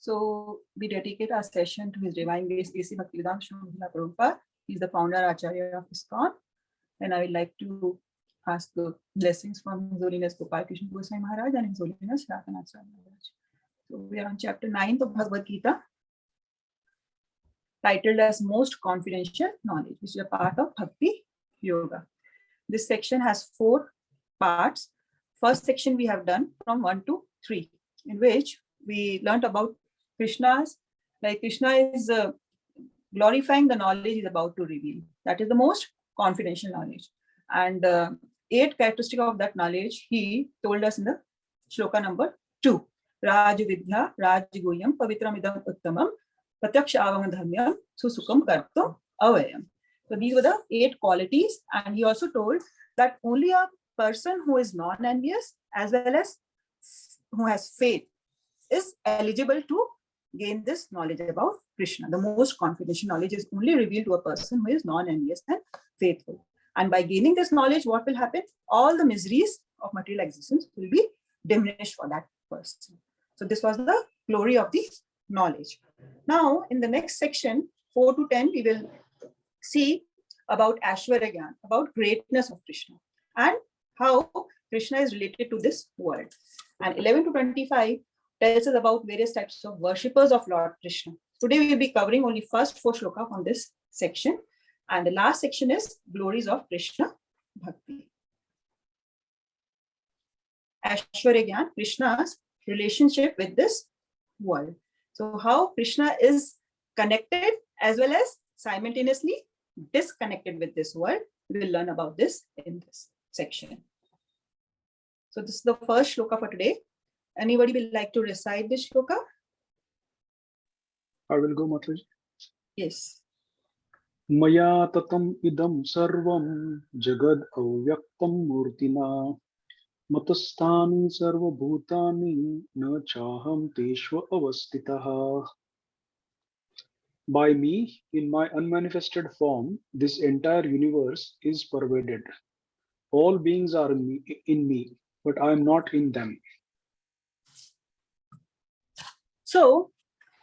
So we dedicate our session to His Divine Grace A.C. Bhaktivedanta Srila Prabhupada. He's the founder Acharya of ISKCON. And I would like to ask the blessings from His Holiness Gopal Krishna Goswami Maharaj and His Holiness Rakanath Swami Maharaj. So we are on chapter 9 of Bhagavad Gita, titled as Most Confidential Knowledge, which is a part of Bhakti Yoga. This section has 4 parts. First section we have done from 1 to 3, in which we learned about Krishna's, like Krishna is glorifying the knowledge he is about to reveal. That is the most confidential knowledge. And 8 characteristics of that knowledge he told us in the shloka number 2. Raj Vidya, Raj Goyam, Pavitram Idam Uttamam, Pratyaksha Avang Dharmyam, Susukam Kartum Avayam. So these were the 8 qualities. And he also told that only a person who is non-envious as well as who has faith is eligible to gain this knowledge about Krishna. The most confidential knowledge is only revealed to a person who is non-envious and faithful. And by gaining this knowledge, what will happen? All the miseries of material existence will be diminished for that person. So this was the glory of the knowledge. Now, in the next section, 4 to 10, we will see about Aishwarya Gyan, about greatness of Krishna, and how Krishna is related to this world. And 11 to 25 tells us about various types of worshippers of Lord Krishna. Today we will be covering only first 4 shloka from this section. And the last section is glories of Krishna Bhakti. Aishwarya Gyan, Krishna's relationship with this world. So how Krishna is connected as well as simultaneously disconnected with this world. We will learn about this in this section. So this is the first shloka for today. Anybody will like to recite this shloka? I will go, Mataji. Yes. Maya tatam idam sarvam jagad avyaktam murtina matastani sarva bhutani na chaham teshva avastitaha. By me, in my unmanifested form, this entire universe is pervaded. All beings are in me, but I am not in them. So,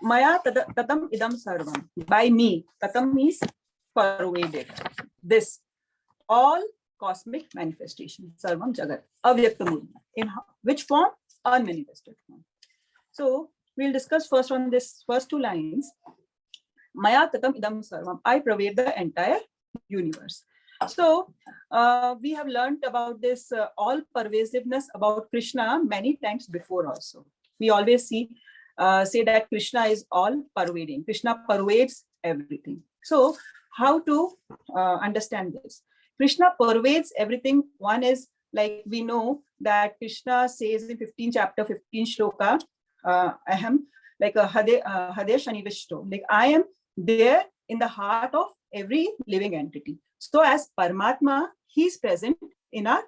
Maya tatam idam sarvam. By me, tatam means pervaded. This, all cosmic manifestation, sarvam jagat, avyakta murti. In which form? Unmanifested form. So, we'll discuss first on this first 2 lines. Maya tatam idam sarvam. I pervade the entire universe. So, we have learned about this all pervasiveness about Krishna many times before also. We always say that Krishna is all pervading. Krishna pervades everything. So, how to understand this? Krishna pervades everything. One is, like we know that Krishna says in 15 chapter, 15 shloka, aham, like a hade shani vishto, like I am there in the heart of every living entity. So as Paramatma, he is present in our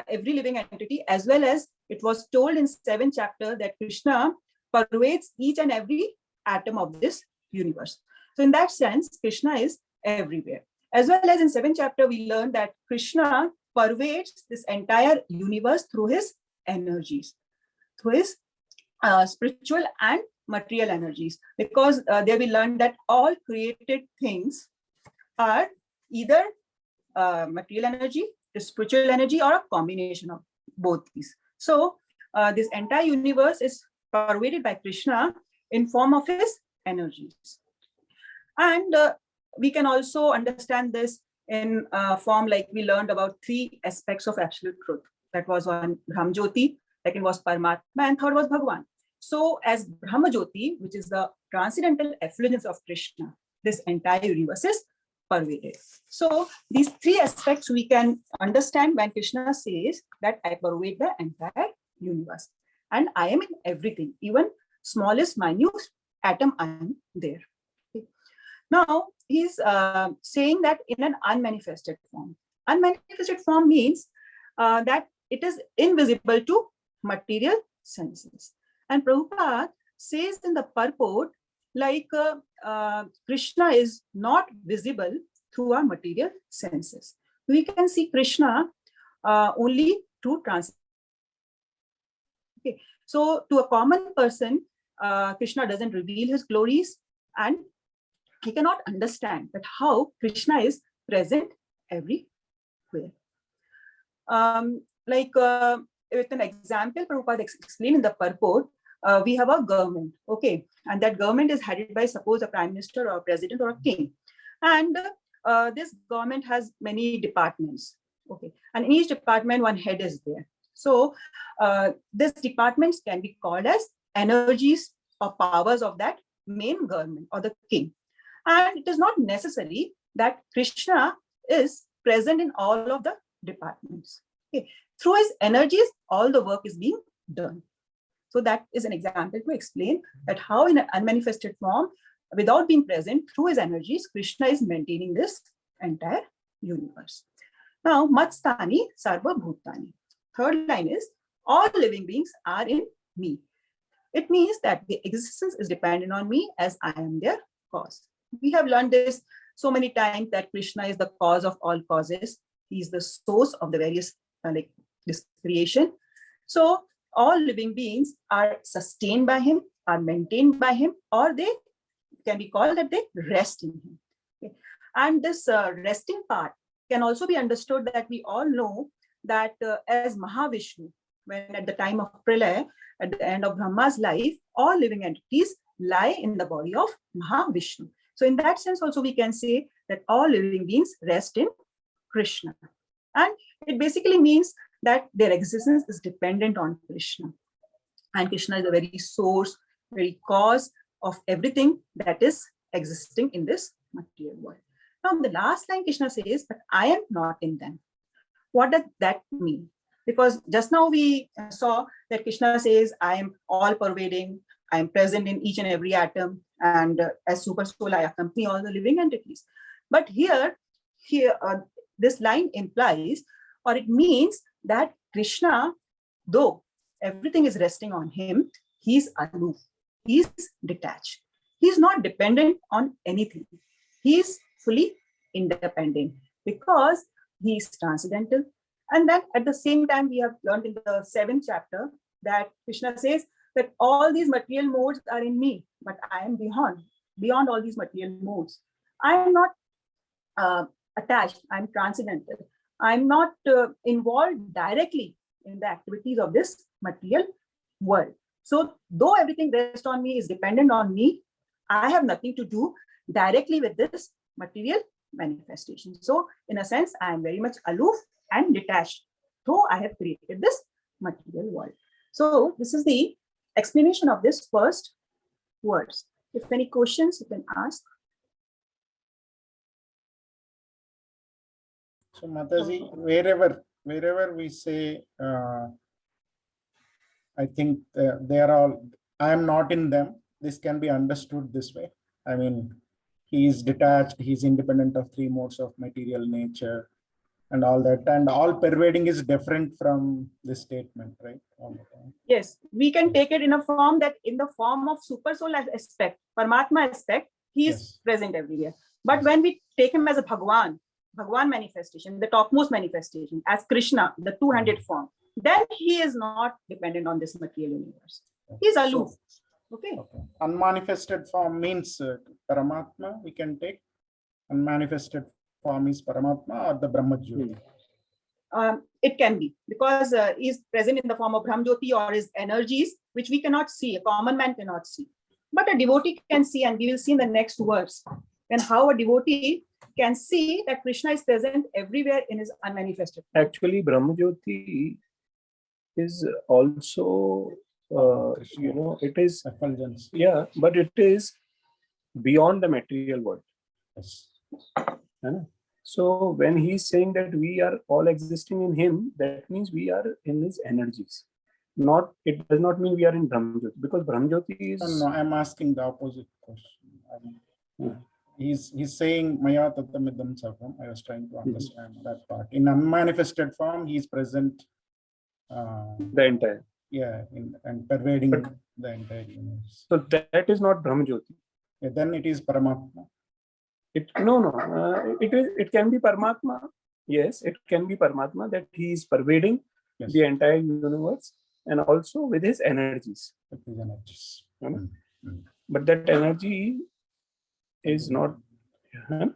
every living entity, as well as it was told in 7th chapter that Krishna pervades each and every atom of this universe. So in that sense, Krishna is everywhere. As well as in 7th chapter, we learned that Krishna pervades this entire universe through his energies, through his spiritual and material energies. Because there we learned that all created things are either material energy, spiritual energy, or a combination of both these. So this entire universe is pervaded by Krishna in form of his energies. And we can also understand this in form like we learned about 3 aspects of absolute truth. That was one Brahmajyoti, second was Paramatma, and third was Bhagwan. So as Brahmajyoti, which is the transcendental effulgence of Krishna, this entire universe is pervaded. So these 3 aspects we can understand when Krishna says that I pervade the entire universe. And I am in everything, even smallest, minute atom, I am there. Okay. Now, he's saying that in an unmanifested form. Unmanifested form means that it is invisible to material senses. And Prabhupada says in the purport, like Krishna is not visible through our material senses. We can see Krishna only through trans. Okay. So to a common person, Krishna doesn't reveal his glories, and he cannot understand that how Krishna is present everywhere. With an example, Prabhupada explained in the purport, we have a government, okay, and that government is headed by, suppose, a prime minister or a president or a king, and this government has many departments, okay, and in each department one head is there. So these departments can be called as energies or powers of that main government or the king, and it is not necessary that Krishna is present in all of the departments. Okay. Through his energies, all the work is being done. So that is an example to explain that how in an unmanifested form, without being present, through his energies, Krishna is maintaining this entire universe. Now, Matstani Sarva Bhutani. Third line is, all living beings are in me. It means that the existence is dependent on me as I am their cause. We have learned this so many times that Krishna is the cause of all causes. He is the source of the various this creation. So all living beings are sustained by him, are maintained by him, or they can be called that they rest in him. Okay. And this resting part can also be understood that we all know that as Mahavishnu, when at the time of Pralaya, at the end of Brahma's life, all living entities lie in the body of Mahavishnu. So in that sense also we can say that all living beings rest in Krishna. And it basically means that their existence is dependent on Krishna. And Krishna is the very source, very cause of everything that is existing in this material world. Now, the last line Krishna says, but I am not in them. What does that mean? Because just now we saw that Krishna says, I am all pervading, I am present in each and every atom, and as super soul, I accompany all the living entities. But here this line implies, or it means that Krishna, though everything is resting on him, he's aloof, he's detached. He's not dependent on anything. He's fully independent because he is transcendental. And then at the same time, we have learned in the 7th chapter that Krishna says that all these material modes are in me, but I am beyond all these material modes. I am not attached, I'm transcendental. I'm not involved directly in the activities of this material world. So though everything rests on me, is dependent on me, I have nothing to do directly with this material manifestation. So in a sense, I am very much aloof and detached, though I have created this material world. So this is the explanation of this first verse. If any questions, you can ask. So Mataji, wherever we say, I think they are all, I am not in them, this can be understood this way. I mean, he is detached, he is independent of 3 modes of material nature and all that, and all pervading is different from this statement, right? All the time. Yes, we can take it in a form that in the form of super soul aspect, Paramatma aspect, he is present everywhere. But when we take him as a Bhagwan manifestation, the topmost manifestation, as Krishna, the two-handed form, then he is not dependent on this material universe. He is aloof. Okay. Unmanifested form means Paramatma, we can take. Unmanifested form is Paramatma or the Brahmajyoti. It can be, because he is present in the form of Brahmajyoti or his energies, which we cannot see, a common man cannot see. But a devotee can see, and we will see in the next verse, and how a devotee can see that Krishna is present everywhere in his unmanifested form. Actually, Brahmajyoti is also, it is, Effulgence. yeah, but it is beyond the material world. Yes. So when he's saying that we are all existing in him, that means we are in his energies. It does not mean we are in Brahmajyoti, because Brahmajyoti is... No, I'm asking the opposite question. He's saying Maya Tattamidam Sarvam. I was trying to understand that part. In unmanifested form, he is present. The entire. Yeah, and pervading the entire universe. So that is not Brahmajyoti. Yeah, then it is Paramatma. It can be Paramatma. Yes, it can be Paramatma, that he is pervading the entire universe, and also with his energies. With his energies. है ना? Mm. But that energy is not. है ना?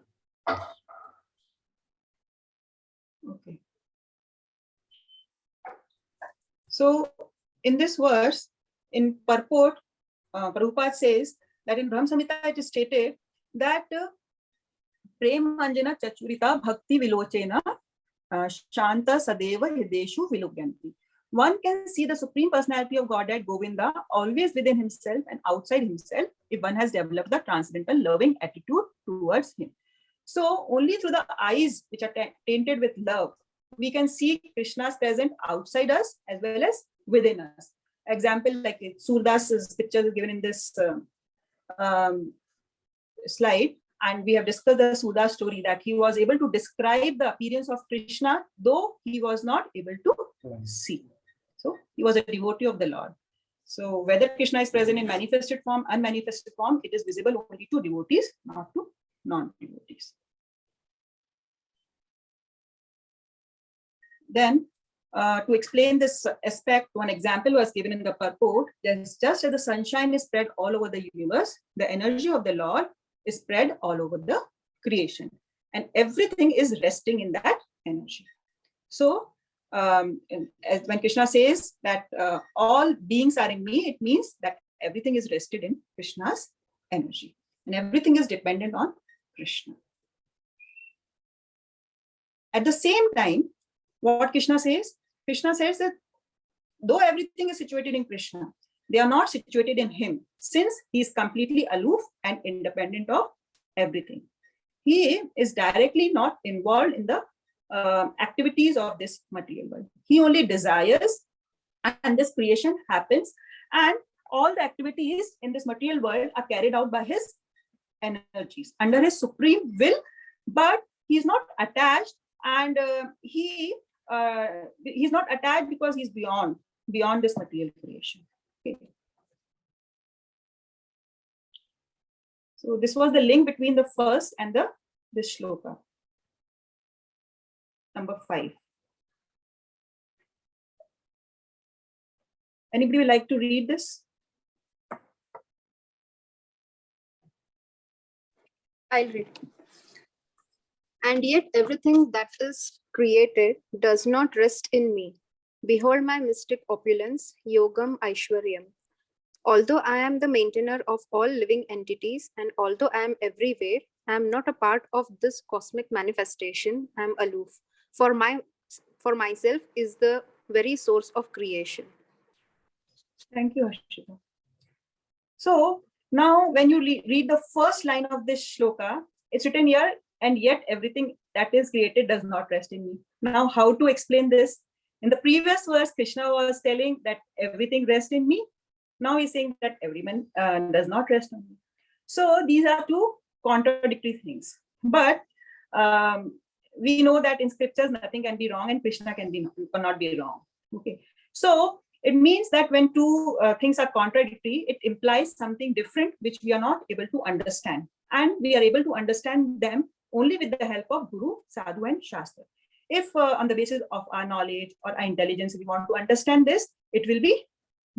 Okay. So in this verse, in purport, Prabhupada says that in Brahma Samhita it is stated that Prem Anjana Chachurita Bhakti Vilochena Shanta Sadeva Hideshu Vilugyanti. One can see the Supreme Personality of Godhead Govinda always within himself and outside himself if one has developed the transcendental loving attitude towards him. So only through the eyes which are tainted with love, we can see Krishna's present outside us as well as within us. Example like Surdas's picture is given in this slide, and we have discussed the Surdas story that he was able to describe the appearance of Krishna, though he was not able to see. So he was a devotee of the Lord. So whether Krishna is present in manifested form, unmanifested form, it is visible only to devotees, not to non-devotees. Then, to explain this aspect, one example was given in the purport. Just as the sunshine is spread all over the universe, the energy of the Lord is spread all over the creation, and everything is resting in that energy. So, as when Krishna says that all beings are in me, it means that everything is rested in Krishna's energy, and everything is dependent on Krishna. At the same time, what Krishna says that though everything is situated in Krishna, they are not situated in him, since he is completely aloof and independent of everything. He is directly not involved in the activities of this material world. He only desires, and this creation happens, and all the activities in this material world are carried out by his energies under his supreme will, but he is not attached, and he's not attached because he's beyond this material creation. Okay. So this was the link between the first and this shloka. Number 5. Anybody would like to read this? I'll read. And yet everything that is created does not rest in me. Behold my mystic opulence, Yogam Aishwaryam. Although I am the maintainer of all living entities, and although I am everywhere, I am not a part of this cosmic manifestation. I am aloof. For myself is the very source of creation. Thank you, Ashita. So now when you read the first line of this shloka, it's written here, and yet everything that is created does not rest in me. Now, how to explain this? In the previous verse, Krishna was telling that everything rests in me. Now he's saying that everyone does not rest on me. So these are two contradictory things. But we know that in scriptures, nothing can be wrong and Krishna cannot be wrong. Okay. So it means that when two things are contradictory, it implies something different, which we are not able to understand. And we are able to understand them only with the help of Guru, Sadhu, and Shastra. If on the basis of our knowledge or our intelligence, we want to understand this, it will be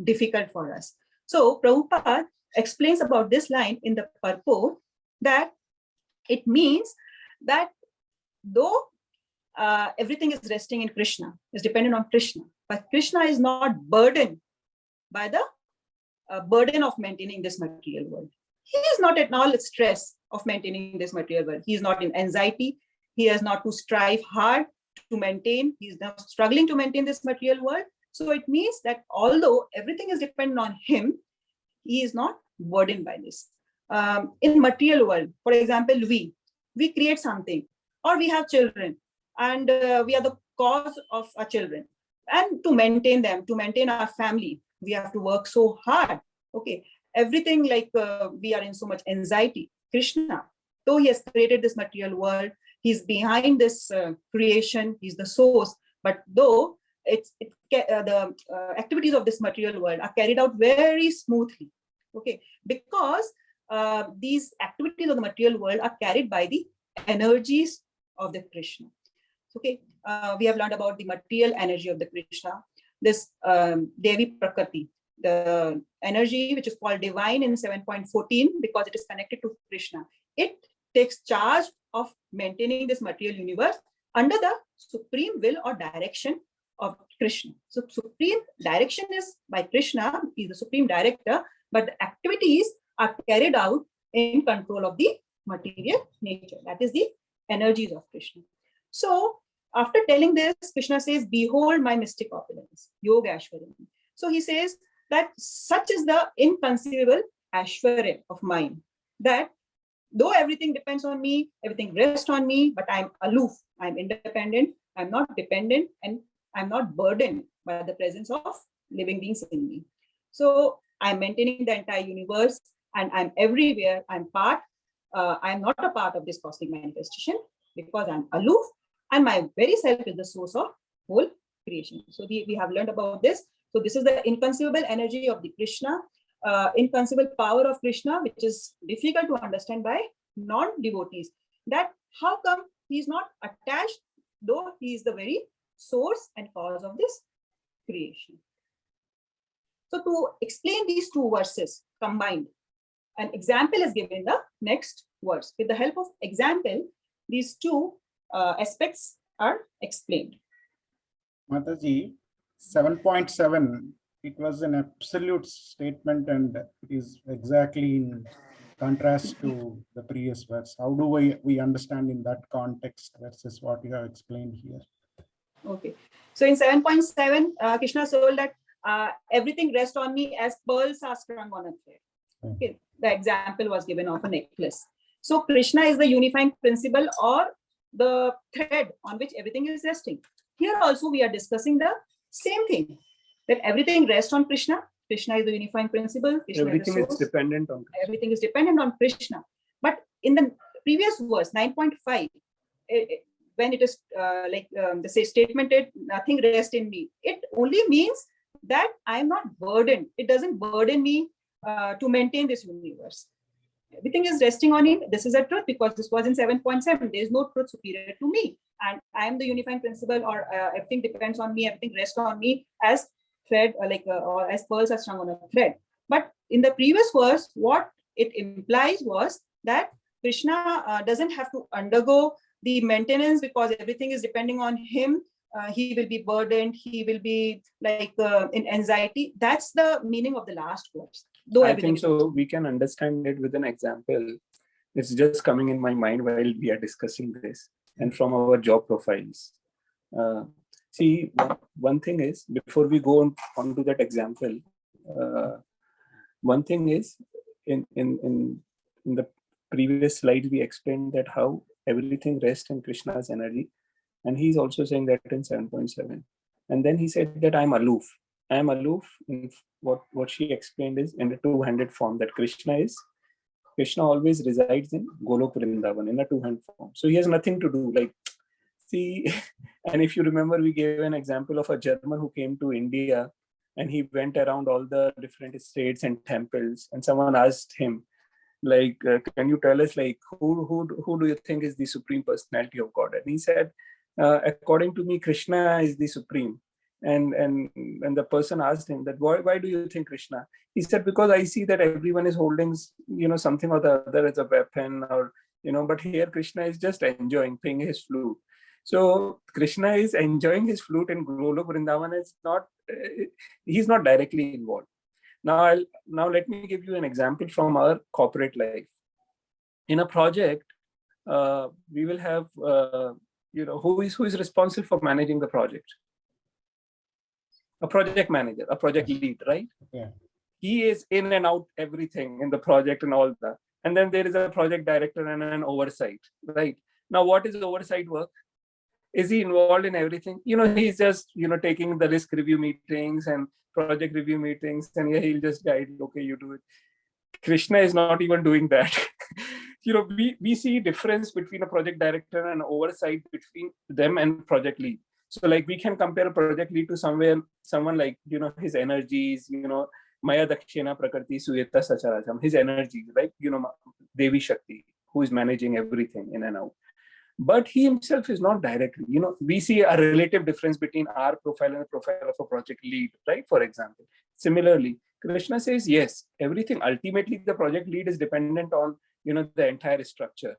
difficult for us. So Prabhupada explains about this line in the purport that it means that though everything is resting in Krishna, is dependent on Krishna, but Krishna is not burdened by the burden of maintaining this material world. He is not at all stress of maintaining this material world. He is not in anxiety. He has not to strive hard to maintain. He is not struggling to maintain this material world. So it means that although everything is dependent on him, he is not burdened by this. In material world, for example, we create something, or we have children, and we are the cause of our children. And to maintain them, to maintain our family, we have to work so hard. Okay, everything like we are in so much anxiety. Krishna, though he has created this material world, he's behind this creation, he's the source. But though the activities of this material world are carried out very smoothly, okay, because these activities of the material world are carried by the energies of the Krishna. Okay, we have learned about the material energy of the Krishna, this Devi Prakriti. the energy which is called divine in 7.14, because it is connected to Krishna. It takes charge of maintaining this material universe under the supreme will or direction of Krishna. So supreme direction is by Krishna, he is the supreme director, but the activities are carried out in control of the material nature. That is the energies of Krishna. So after telling this, Krishna says, behold my mystic opulence, Yoga Ashwaryam. So he says that such is the inconceivable Ashwarya of mine, that though everything depends on me, everything rests on me, but I'm aloof, I'm independent, I'm not dependent, and I'm not burdened by the presence of living beings in me. So I'm maintaining the entire universe, and I'm everywhere. I'm not a part of this cosmic manifestation, because I'm aloof, and my very self is the source of whole creation. So we have learned about this. So this is the inconceivable energy of the Krishna, inconceivable power of Krishna, which is difficult to understand by non-devotees. That how come he's not attached, though he is the very source and cause of this creation. So to explain these two verses combined, an example is given in the next verse. With the help of example, these two aspects are explained. Mataji, 7.7, it was an absolute statement and it is exactly in contrast to the previous verse. How do we understand in that context versus what you have explained here? Okay, so in 7.7, Krishna told that everything rests on me as pearls are strung on a thread. Okay, the example was given of a necklace. So Krishna is the unifying principle or the thread on which everything is resting. Here also we are discussing the same thing, that everything rests on Krishna. Krishna is the unifying principle. Krishna Everything is dependent on Krishna. Everything is dependent on Krishna. But in the previous verse, 9.5, when it is the statement, nothing rests in me, it only means that I am not burdened. It doesn't burden me to maintain this universe. Everything is resting on him. This is a truth, because this was in 7.7. There is no truth superior to me, and I am the unifying principle, or everything depends on me, everything rests on me as thread, or as pearls are strung on a thread. But in the previous verse, what it implies was that Krishna doesn't have to undergo the maintenance, because everything is depending on him. He will be burdened, he will be in anxiety. That's the meaning of the last verse. I think so. We can understand it with an example. It's just coming in my mind while we are discussing this, and from our job profiles. See, one thing is, before we go on to that example, one thing is, in the previous slide, we explained that how everything rests in Krishna's energy. And he's also saying that in 7.7. And then he said that I'm aloof. I'm aloof in what she explained is in the two-handed form, that Krishna always resides in Golok Vrindavan in a two-hand form. So he has nothing to do. See, and if you remember, we gave an example of a German who came to India and he went around all the different states and temples, and someone asked him, can you tell us, who do you think is the supreme personality of God? And he said, according to me, Krishna is the supreme. And the person asked him that, why do you think Krishna? He said, because I see that everyone is holding, something or the other as a weapon, or, but here Krishna is just enjoying, playing his flute. So Krishna is enjoying his flute in Golok Vrindavan. He's not directly involved. Now let me give you an example from our corporate life. In a project, we will have, who is responsible for managing the project? A project manager, a project lead, right? Yeah. He is in and out everything in the project and all that. And then there is a project director and an oversight, right? Now, what is oversight work? Is he involved in everything? He's just, taking the risk review meetings and project review meetings, and he'll just guide, okay, you do it. Krishna is not even doing that. We see difference between a project director and oversight between them and project lead. So we can compare a project lead to someone like, his energies, Maya Dakshina Prakriti Suyeta Sacharacham, his energies, like, Devi Shakti, who is managing everything in and out. But he himself is not directly, we see a relative difference between our profile and the profile of a project lead, right? For example, similarly, Krishna says, yes, everything, ultimately the project lead is dependent on, the entire structure.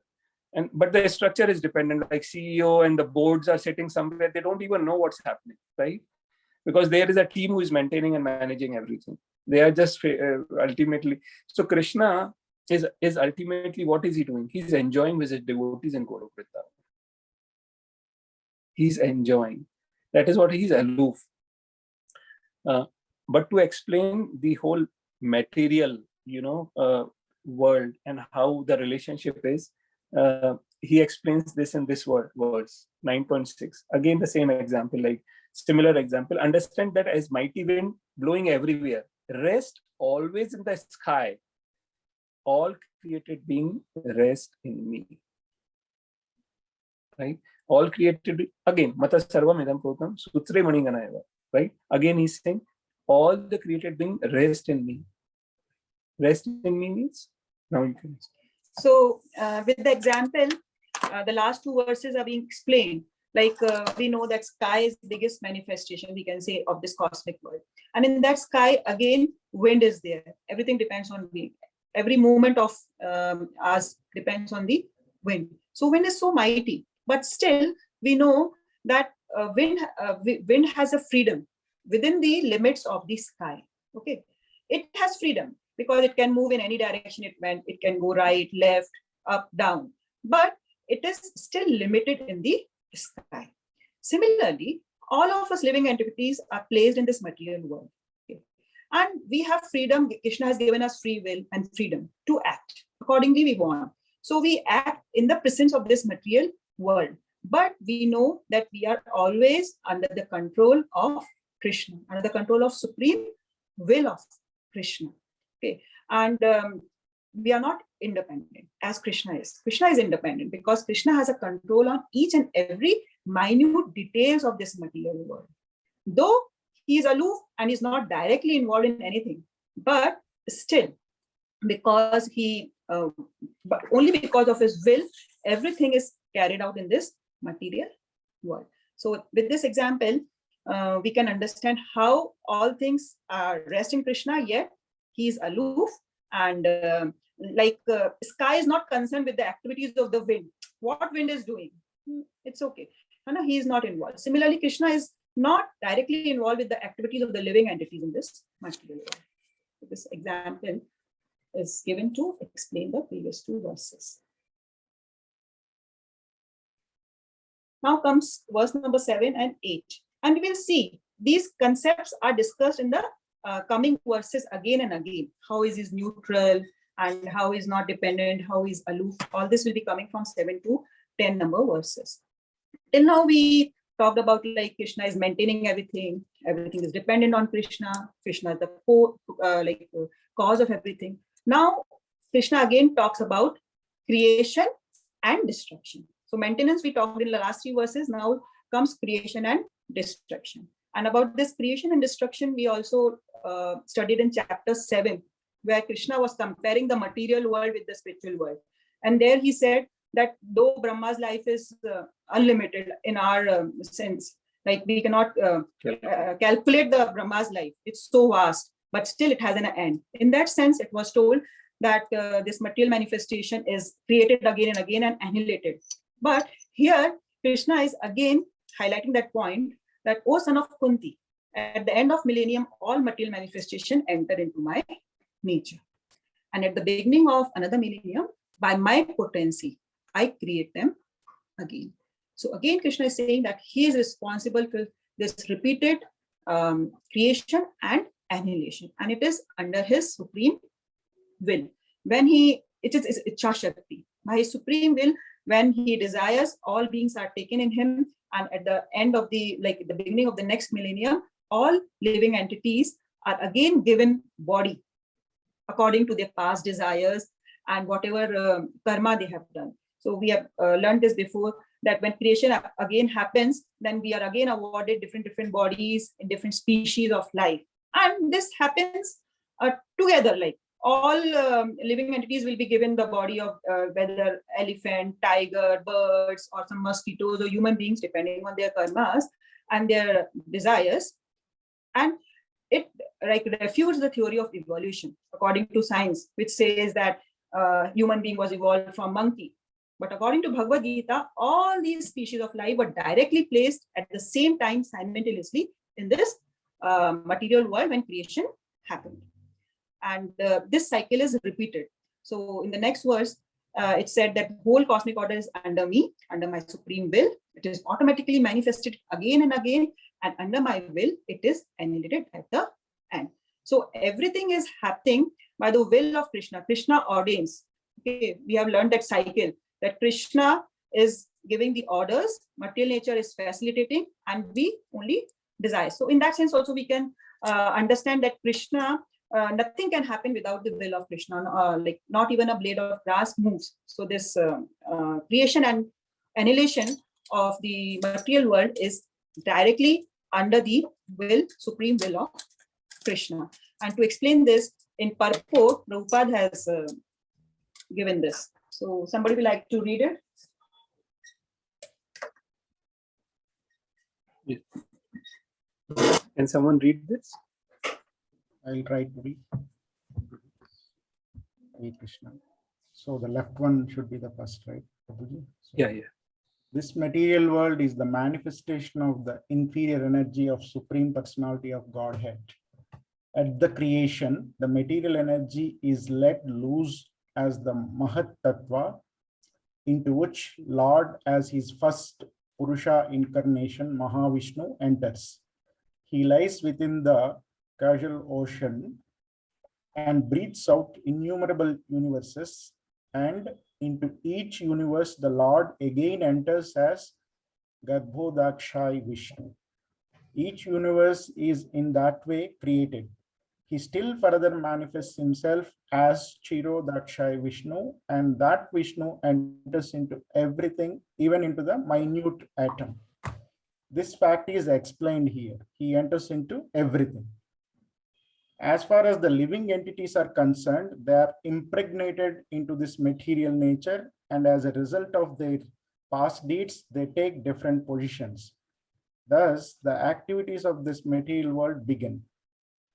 But the structure is dependent, like CEO and the boards are sitting somewhere, they don't even know what's happening, right? Because there is a team who is maintaining and managing everything. They are just ultimately. So Krishna is ultimately, what is he doing? He's enjoying with his devotees in Gorukrita. He's enjoying. That is what he's aloof. But to explain the whole material, world and how the relationship is, he explains this in this words 9.6. Again, the same example, like similar example. Understand that as mighty wind blowing everywhere, rest always in the sky. All created being rest in me. Right? All created, again, Mata Sarvam Idam Prutam Sutre Maninganayava. Right? Again, he's saying, all the created being rest in me. Rest in me means, now you can. So with the example, the last two verses are being explained. Like we know that sky is the biggest manifestation, we can say, of this cosmic world. And in that sky, again, wind is there. Everything depends on wind. Every movement of us depends on the wind. So wind is so mighty, but still we know that wind has a freedom within the limits of the sky. Okay, it has freedom because it can move in any direction it can go right, left, up, down, but it is still limited in the sky. Similarly, all of us living entities are placed in this material world. Okay? And we have freedom. Krishna has given us free will and freedom to act accordingly we want. So we act in the presence of this material world. But we know that we are always under the control of Krishna, under the control of supreme will of Krishna. Okay, and we are not independent as Krishna is. Krishna is independent because Krishna has a control on each and every minute details of this material world. Though he is aloof and is not directly involved in anything, but still, because but only because of his will, everything is carried out in this material world. So with this example, we can understand how all things are rest in Krishna, yet he is aloof, and sky is not concerned with the activities of the wind. What wind is doing, it's okay. He is not involved. Similarly, Krishna is not directly involved with the activities of the living entities in this material world. This example is given to explain the previous two verses. Now comes verse number 7 and 8. And we will see these concepts are discussed in the coming verses again and again. How is he neutral and how is not dependent, how is aloof. All this will be coming from 7 to 10 number verses. Till now we talked about like Krishna is maintaining everything. Everything is dependent on Krishna. Krishna is the cause of everything. Now Krishna again talks about creation and destruction. So maintenance we talked in the last 3 verses. Now comes creation and destruction. And about this creation and destruction, we also studied in chapter 7, where Krishna was comparing the material world with the spiritual world. And there he said that though Brahma's life is unlimited in our sense, like we cannot calculate the Brahma's life, it's so vast, but still it has an end. In that sense, it was told that this material manifestation is created again and again and annihilated. But here, Krishna is again highlighting that point that, O son of Kunti, at the end of millennium, all material manifestation enter into my nature. And at the beginning of another millennium, by my potency, I create them again. So again, Krishna is saying that he is responsible for this repeated creation and annihilation. And it is under his supreme will. When it is Ichha Shakti, by his supreme will, when he desires, all beings are taken in him. And at the end of the beginning of the next millennium, all living entities are again given body according to their past desires and whatever karma they have done. So we have learned this before, that when creation again happens, then we are again awarded different bodies in different species of life. And this happens together, like all living entities will be given the body of whether elephant, tiger, birds, or some mosquitoes, or human beings, depending on their karmas and their desires. And like refutes the theory of evolution according to science, which says that human being was evolved from monkey. But according to Bhagavad Gita, all these species of life were directly placed at the same time simultaneously in this material world when creation happened. And this cycle is repeated. So in the next verse, it said that whole cosmic order is under me, under my supreme will. It is automatically manifested again and again, and under my will, it is annihilated at the end. So everything is happening by the will of Krishna. Krishna ordains. Okay, we have learned that cycle, that Krishna is giving the orders, material nature is facilitating, and we only desire. So in that sense also we can understand that Krishna, nothing can happen without the will of Krishna, like not even a blade of grass moves. So this creation and annihilation of the material world is directly under the will, supreme will of Krishna. And to explain this in purport, Prabhupada has given this. So somebody would like to read it? Yes. Can someone read this? I'll try to read. Hare Krishna. So the left one should be the first, right, Prabhuji? So Yeah. this material world is the manifestation of the inferior energy of Supreme Personality of Godhead. At the creation, the material energy is let loose as the Mahat Tattva, into which Lord, as his first Purusha incarnation, Mahavishnu, enters. He lies within the causal ocean and breathes out innumerable universes, and into each universe the Lord again enters as Garbhodakshai Vishnu. Each universe is in that way created. He still further manifests himself as Chirodakshai Vishnu, and that Vishnu enters into everything, even into the minute atom. This fact is explained here. He enters into everything. As far as the living entities are concerned, they are impregnated into this material nature, and as a result of their past deeds, they take different positions. Thus, the activities of this material world begin.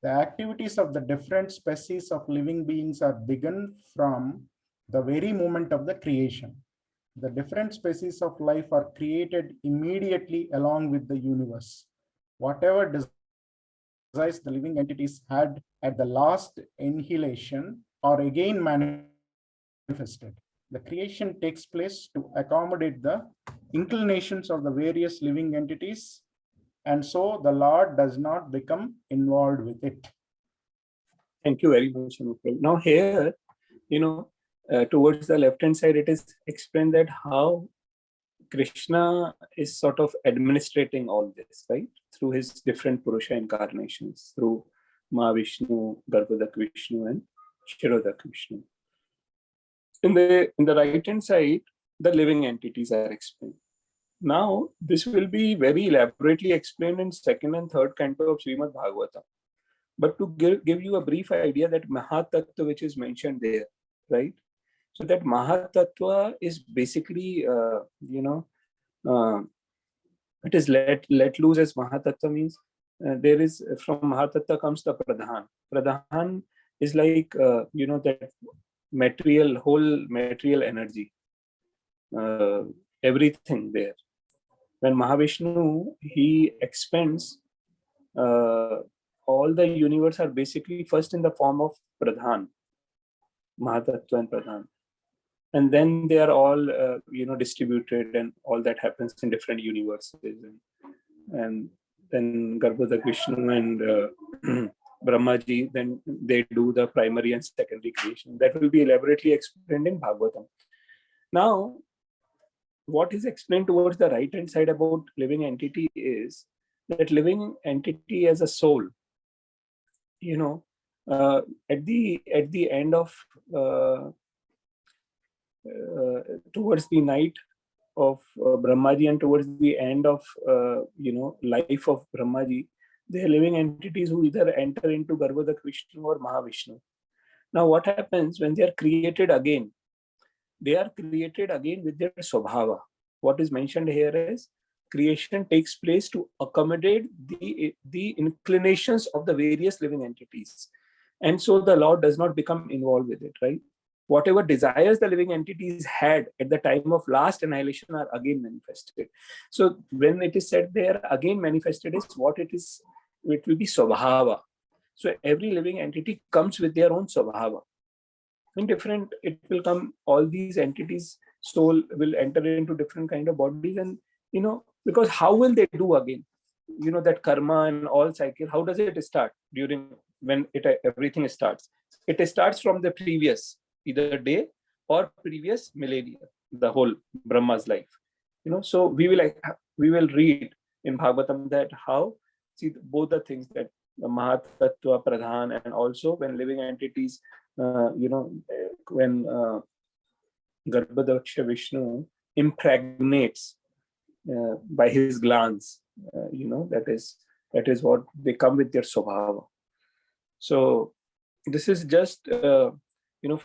The activities of the different species of living beings are begun from the very moment of the creation. The different species of life are created immediately along with the universe. Whatever desires the living entities had at the last annihilation are again manifested. The creation takes place to accommodate the inclinations of the various living entities, and so the Lord does not become involved with it. Thank you very much, Anupam. Now here, towards the left-hand side, it is explained that how Krishna is sort of administrating all this, right? Through his different Purusha incarnations, through Mahavishnu, Garbhodak Vishnu, and Kshirodak Vishnu. In the right-hand side, the living entities are explained. Now, this will be very elaborately explained in second and third canto of Srimad Bhagavatam. But to give you a brief idea, that Mahatattva, which is mentioned there, right? So that Mahatattva is basically, it is let loose, as Mahatattva means. There is, from Mahatattva comes the Pradhan. Pradhan is like, that whole material energy, everything there. When Mahavishnu, he expands, all the universe are basically first in the form of Pradhan, Mahatattva and Pradhan. And then they are all, distributed, and all that happens in different universes. And then Garbhodak Vishnu and Brahmaji, then they do the primary and secondary creation. That will be elaborately explained in Bhagavatam. Now, what is explained towards the right-hand side about living entity is that living entity as a soul, at the end of towards the night of Brahmaji and towards the end of life of Brahmaji, they are living entities who either enter into Garbhodak Vishnu or Mahavishnu. Now, what happens when they are created again? They are created again with their Swabhava. What is mentioned here is creation takes place to accommodate the inclinations of the various living entities. And so the law does not become involved with it, right? Whatever desires the living entities had at the time of last annihilation are again manifested. So when it is said there, again manifested is what it is, it will be Swabhava. So every living entity comes with their own Swabhava. In different, it will come, all these entities, soul will enter into different kind of bodies, and because how will they do again? That karma and all cycle, how does it start during when everything starts? It starts from the previous either day or previous millennia, the whole Brahma's life. So we will read in Bhagavatam that how, see, both the things, that the Mahatattva Pradhan, and also when living entities, when Garbhadaksha Vishnu impregnates by his glance, that is what they come with their Swabhava. So this is just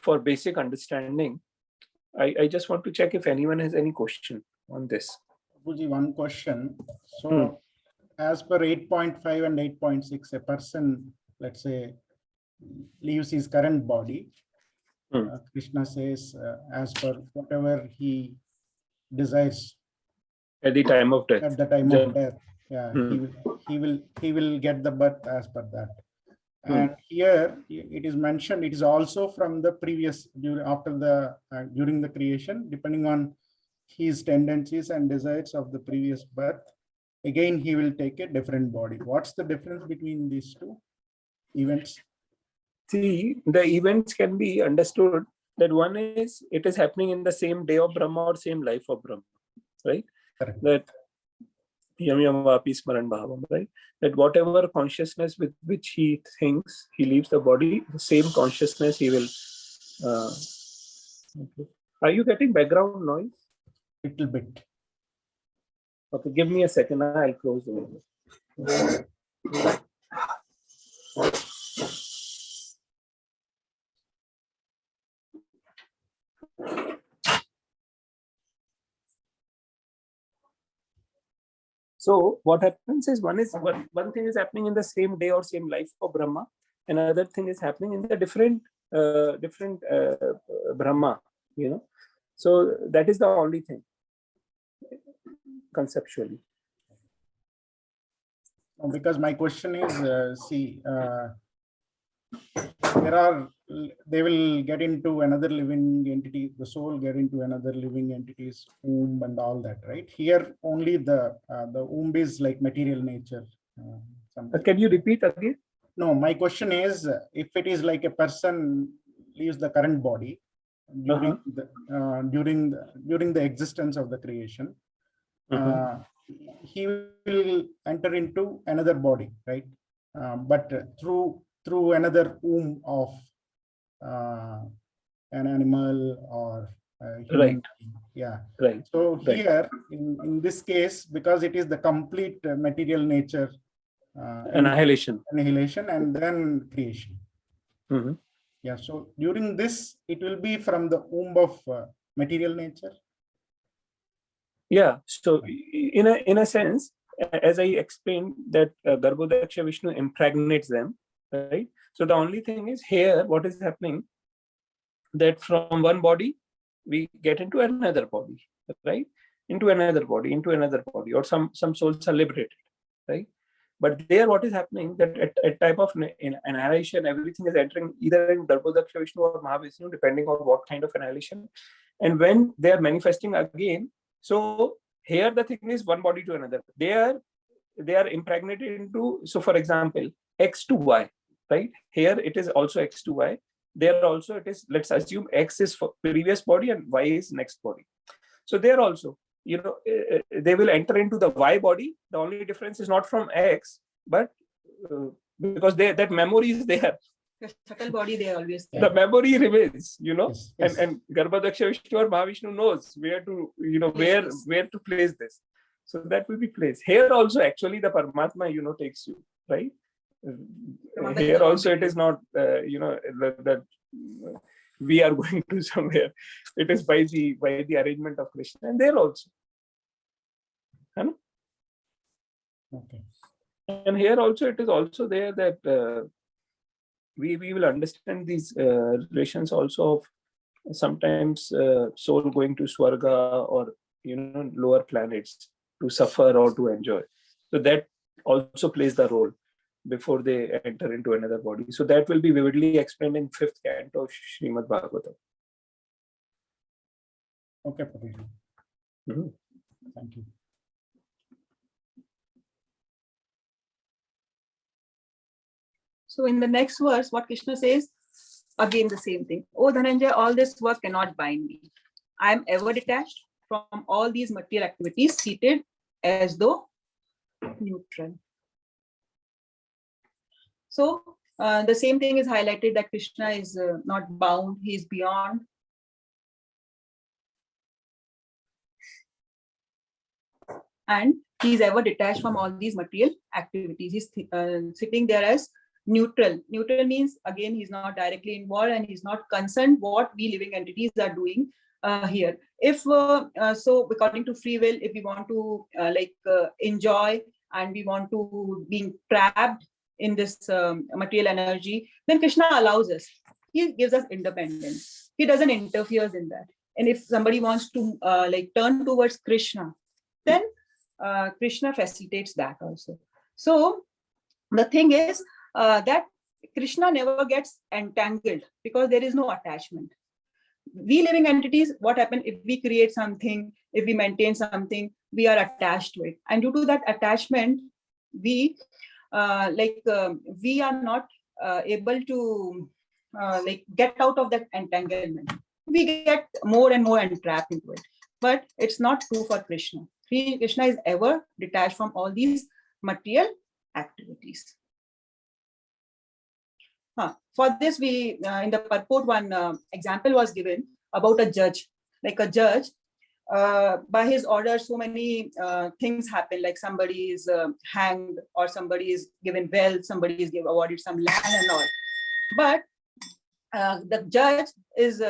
for basic understanding. I just want to check if anyone has any question on this. Prabhuji, one question. So as per 8.5 and 8.6, a person, let's say, leaves his current body. Krishna says, as per whatever he desires at the time of death. At the time of death, yeah, he will get the birth as per that. And here it is mentioned, it is also from the previous, during the creation, depending on his tendencies and desires of the previous birth. Again, he will take a different body. What's the difference between these two events? See, the events can be understood that one is, it is happening in the same day of Brahma or same life of Brahma, right? Correct. That yam yam vapi smaran bhavam, right? That whatever consciousness with which he thinks, he leaves the body, the same consciousness he will. Okay. Are you getting background noise? Little bit. Okay, give me a second. I'll close the window. So what happens is, one thing is happening in the same day or same life of Brahma, another thing is happening in the different Brahma, So that is the only thing conceptually. Because my question is, they will get into another living entity, the soul get into another living entity's womb and all that, right? Here only the womb is like material nature. Can you repeat again? No, my question is, if it is like a person leaves the current body during during the existence of the creation, he will enter into another body, right? But through another womb of an animal or a human being. Yeah. Right. So here, in this case, because it is the complete material nature, annihilation, and then creation. Yeah. So during this, it will be from the womb of material nature. Yeah. So in a sense, as I explained, that Garbhodaksha Vishnu impregnates them, right? So the only thing is here, what is happening, that from one body we get into another body, right? Into another body, or some souls are liberated, right? But there, what is happening, that at type of annihilation, everything is entering either in Garbhodaksha Vishnu or Mahavishnu, depending on what kind of annihilation. And when they are manifesting again, so here the thing is one body to another. They are impregnated into, so for example, X to Y, right? Here it is also X to Y. There also it is, let's assume X is for previous body and Y is next body. So there also, they will enter into the Y body. The only difference is not from X, but because that memory is there. The subtle body, they always there. The memory remains, Yes, yes. and Garbhodaksha Vishnu or Mahavishnu knows where to, where to place this. So that will be placed. Here also, actually, the Paramatma, takes you, right? Here also, it is not, that we are going to somewhere. It is by the arrangement of Krishna, and there also. Okay. And here also, it is also there that we will understand these relations also of sometimes soul going to Swarga or lower planets to suffer or to enjoy. So that also plays the role before they enter into another body. So that will be vividly explained in 5th canto of Srimad Bhagavatam. Okay, Prabhuji. Mhm. Thank you. So in the next verse, what Krishna says, again the same thing. Oh Dhananjay, all this work cannot bind me. I am ever detached from all these material activities, seated as though neutral. So the same thing is highlighted that Krishna is not bound, he is beyond. And he is ever detached from all these material activities. He's sitting there as neutral. Neutral means, again, he's not directly involved and he's not concerned what we living entities are doing here. If so, according to free will, if we want to enjoy and we want to be trapped in this material energy, then Krishna allows us. He gives us independence. He doesn't interfere in that. And if somebody wants to turn towards Krishna, then Krishna facilitates that also. So the thing is that Krishna never gets entangled because there is no attachment. We living entities, what happens if we create something, if we maintain something, we are attached to it. And due to that attachment, we we are not able to get out of that entanglement. We get more and more entrapped into it. But it's not true for Krishna. Krishna is ever detached from all these material activities. For this, we in the purport one example was given about a judge. Like a judge, by his order, so many things happen. Like somebody is hanged, or somebody is given wealth, somebody is awarded some land and all. But the judge is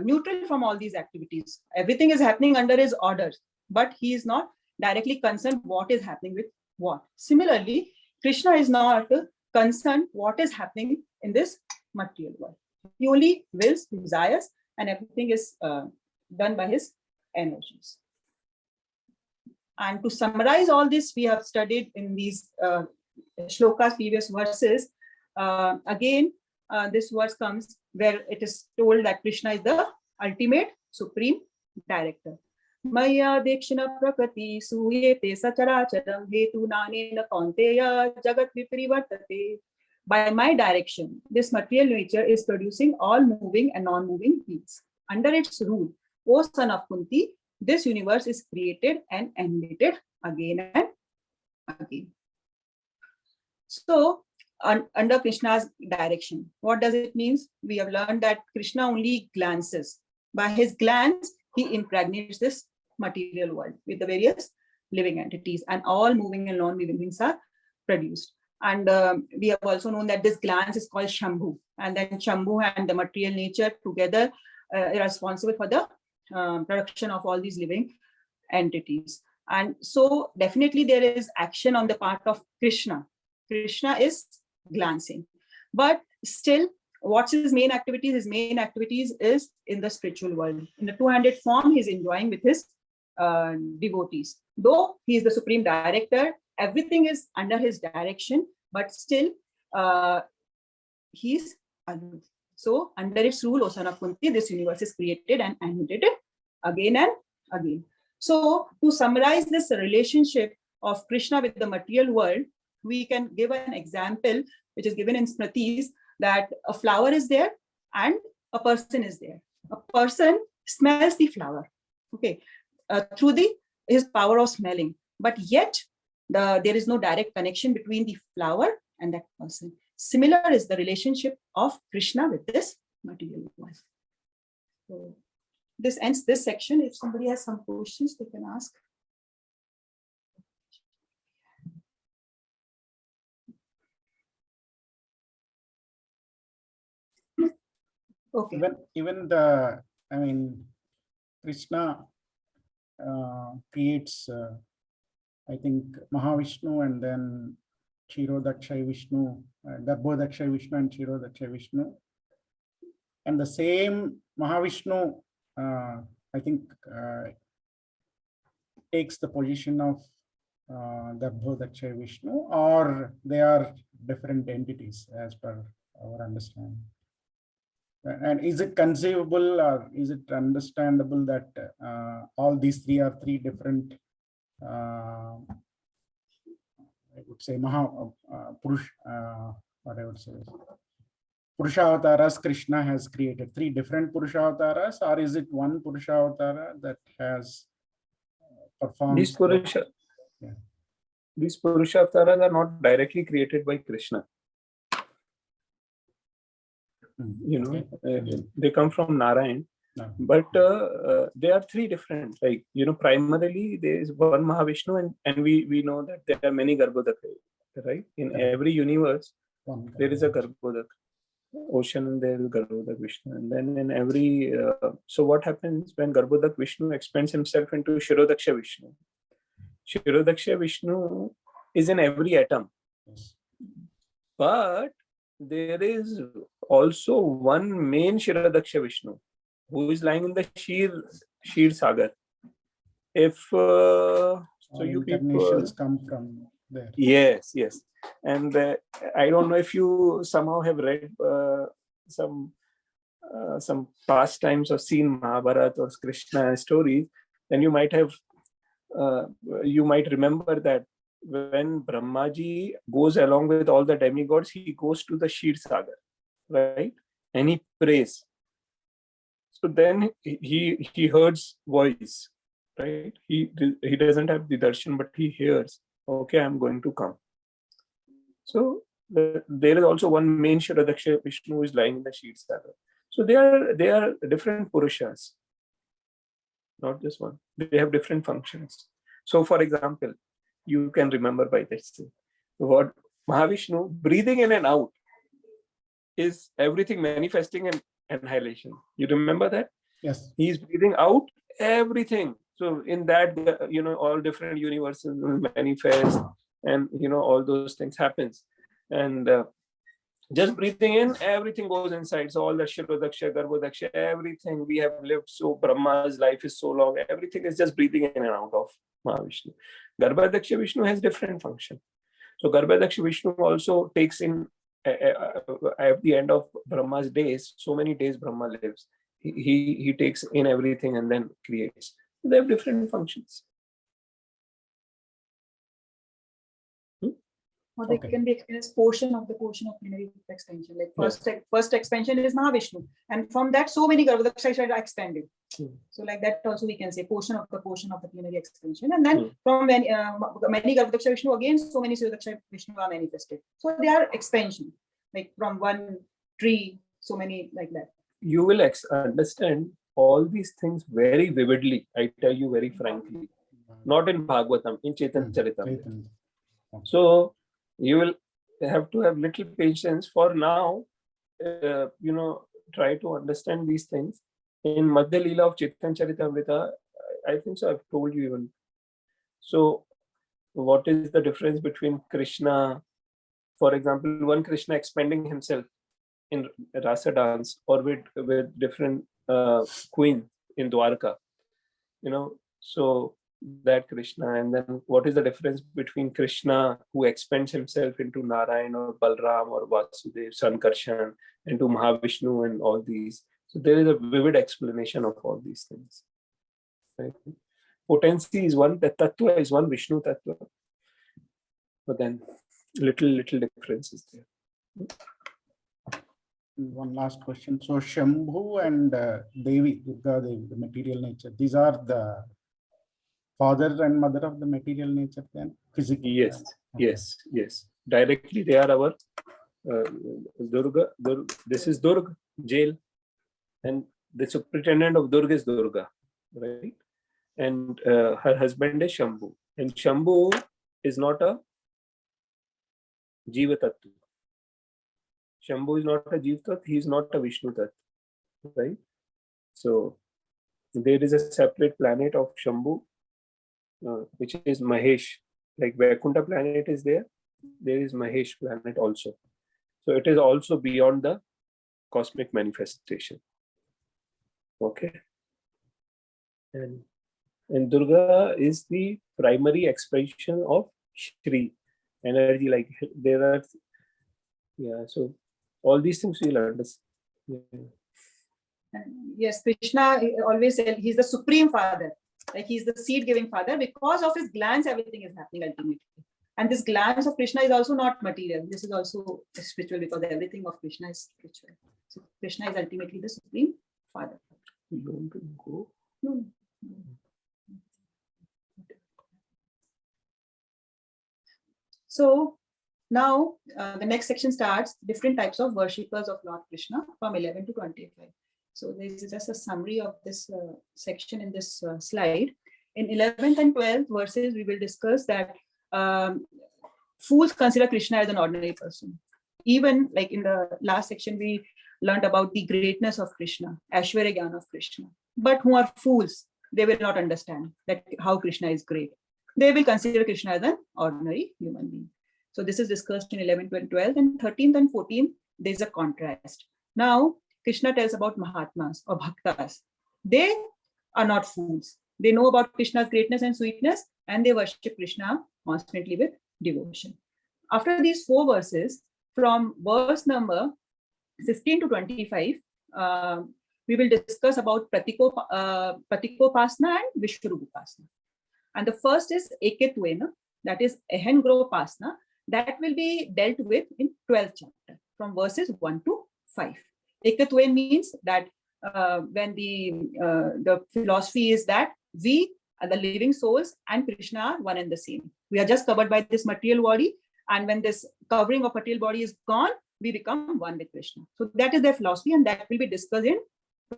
neutral from all these activities. Everything is happening under his orders, but he is not directly concerned what is happening with what. Similarly, Krishna is not concerned what is happening in this material world. He only wills, desires, and everything is done by his energies. And to summarize all this, we have studied in these shlokas, previous verses. Again, this verse comes where it is told that Krishna is the ultimate supreme director. Maya dekshina prakriti suyete sacharacharam hetu nanena kaunteya jagat viprivartate. By my direction, this material nature is producing all moving and non-moving beings. Under its rule, O son of Kunti, this universe is created and animated again and again. So, under Krishna's direction, what does it mean? We have learned that Krishna only glances. By his glance, he impregnates this material world with the various living entities, and all moving and non-moving things are produced. And we have also known that this glance is called Shambhu, and then Shambhu and the material nature together are responsible for the production of all these living entities. And so definitely there is action on the part of Krishna. Krishna is glancing, but still, what's his main activities? His main activities is in the spiritual world. In the two-handed form, he's enjoying with his devotees. Though he is the supreme director, everything is under his direction, but still he's aloof. So under its rule, O son of Kunti, this universe is created and animated again and again. So to summarize this relationship of Krishna with the material world, we can give an example which is given in Smritis, that a flower is there and a person is there. A person smells the flower, okay, through his power of smelling, but yet there is no direct connection between the flower and that person. Similar is the relationship of Krishna with this material world. So this ends this section. If somebody has some questions, they can ask. Okay. Even Krishna creates I think Mahavishnu and then Kshirodakshay Vishnu, Garbhodakshay Vishnu and Kshirodakshay Vishnu. And the same Mahavishnu, I think, takes the position of Garbhodakshay Vishnu, or they are different entities as per our understanding. And is it conceivable or is it understandable that all these three are three different, I would say, what I would say, Purushavataras Krishna has created three different Purushavataras, or is it one Purushavatara that has performed? These Purusha, Yeah. these Purushavataras are not directly created by Krishna. You know, they come from Narayan, but they are three different. Like, you know, primarily there is one Mahavishnu, and we know that there are many Garbhodaka, right? In every universe, there is a Garbhodak ocean, and there is Garbhodak Vishnu, and then in every so what happens when Garbhodak Vishnu expands himself into Kshirodaksha Vishnu? Kshirodaksha Vishnu is in every atom, but there is also one main Kshirodaksha Vishnu who is lying in the Shir Sagar. If so, you people come from there. Yes, and I don't know if you somehow have read some pastimes or seen Mahabharata or Krishna stories, then you might remember that when Brahmaji goes along with all the demigods, he goes to the Shir Sagar, right? And he prays. So then he hears voice, right? He doesn't have the darshan, but he hears, okay, I'm going to come. So there is also one main Kshirodaksha Vishnu who is lying in the Shir Sagar. So they are different Purushas, not just one. They have different functions. So for example, you can remember by this what Mahavishnu, breathing in and out, is everything manifesting and annihilation. You remember that? Yes. He's breathing out everything. So in that, you know, all different universes will manifest, and you know, all those things happens. And just breathing in, everything goes inside. So all the Kshirodaksha, Garbhodaksha, everything we have lived. So Brahma's life is so long. Everything is just breathing in and out of Mahavishnu. Garbhodaksha Vishnu has different function. So Garbhodaksha Vishnu also takes in at the end of Brahma's days, so many days Brahma lives. He takes in everything and then creates. They have different functions. Or they can be explained as portion of plenary expansion. Like first expansion is Mahavishnu, and from that so many Garbhodakshas are expanded. So like that also we can say portion of the plenary expansion, and then from many Garbhodaksha Vishnu, again so many Kshirodaksha Vishnu are manifested. So they are expansion, like from one tree, so many like that. You will understand all these things very vividly, I tell you very frankly, not in Bhagavatam, in Chaitanya Charitamrita. So you will have to have little patience for now, you know, try to understand these things. In Madhya Leela of Chaitanya Charitamrita, I think so, I've told you even. So what is the difference between Krishna, for example, one Krishna expanding himself in Rasa dance, or with different queen in Dwarka, you know, so that Krishna. And then what is the difference between Krishna who expands himself into Narayan or Balram or Vasudev, Sankarshan, into Mahavishnu and all these. So there is a vivid explanation of all these things. Right? Potency is one, the Tattva is one, Vishnu Tattva. But then little differences there. One last question. So Shambhu and Devi, Durga Devi, the material nature, these are the father and mother of the material nature then? Physically? Yes, okay. yes. Directly they are our Durga. This is Durga, jail. And the superintendent of Durga is Durga, right? And her husband is Shambhu. And Shambhu is not a Jiva Tattva. Shambhu is not a Jiva Tattva, he is not a Vishnu Tattva, right? So there is a separate planet of Shambhu, which is Mahesh, like Vaikuntha planet is there is Mahesh planet also. So it is also beyond the cosmic manifestation. Okay. And Durga is the primary expression of Shri energy. Like there are, yeah. So all these things we'll understand. Yeah. Yes, Krishna always said he's the supreme father, like he's the seed giving father. Because of his glance, everything is happening ultimately. And this glance of Krishna is also not material. This is also spiritual, because everything of Krishna is spiritual. So Krishna is ultimately the supreme father. You want to go? No. So now the next section starts different types of worshippers of Lord Krishna from 11 to 25. So this is just a summary of this section in this slide. In 11th and 12th verses, we will discuss that fools consider Krishna as an ordinary person. Even like in the last section, we learned about the greatness of Krishna, Aishwarya Gyan of Krishna. But who are fools, they will not understand that how Krishna is great. They will consider Krishna as an ordinary human being. So this is discussed in 11th and 12th, and 13th and 14th, there is a contrast. Now, Krishna tells about Mahatmas or Bhaktas. They are not fools. They know about Krishna's greatness and sweetness, and they worship Krishna constantly with devotion. After these 4 verses, from verse number 15 to 25, we will discuss about Pratikopasna and Vishwarupasna. And the first is Eketvena, that is Ahengropasna, that will be dealt with in 12th chapter, from verses 1 to 5. Ekatve means that when the philosophy is that we are the living souls and Krishna are one and the same. We are just covered by this material body, and when this covering of material body is gone, we become one with Krishna. So that is their philosophy, and that will be discussed in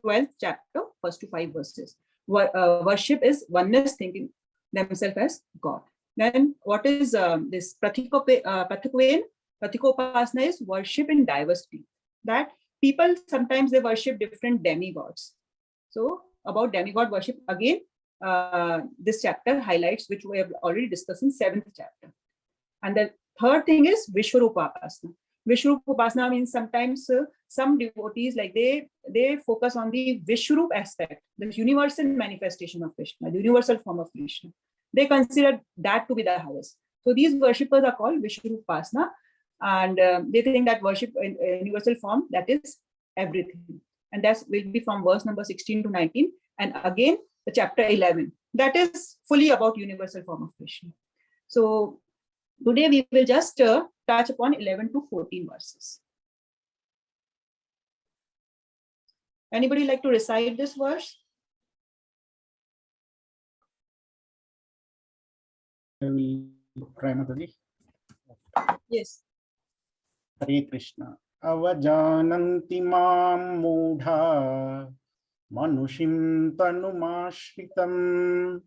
12th chapter, first to 5 verses. Worship is oneness, thinking themselves as God. Then what is this Pratikopasna is worship in diversity. That people sometimes they worship different demigods. So about demigod worship, again, this chapter highlights, which we have already discussed in 7th chapter. And the third thing is Vishwarupasna. Vishwarupasna means sometimes some devotees, like they focus on the Vishwarup aspect, the universal manifestation of Krishna, the universal form of Krishna. They consider that to be the highest. So these worshippers are called Vishwarupasna, and they think that worship in universal form, that is everything. And that will be from verse number 16 to 19. And again, the chapter 11, that is fully about universal form of Krishna. So today we will just touch upon 11 to 14 verses. Anybody like to recite this verse? I will try, Mataji. Yes. Hare Krishna. Avajananti mam mudha manushim tanumashritam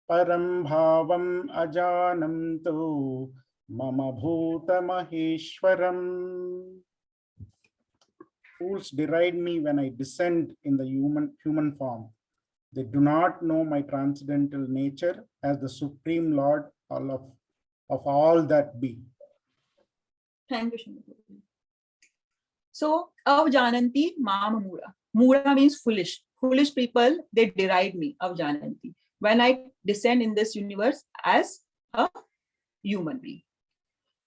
param bhavam ajananto mama bhuta maheshwaram. Fools deride me when I descend in the human form. They do not know my transcendental nature as the Supreme Lord of all that be. Thank you, Shri. So, avjananti mam mura. Mura means foolish. Foolish people, they deride me, avjananti, when I descend in this universe as a human being.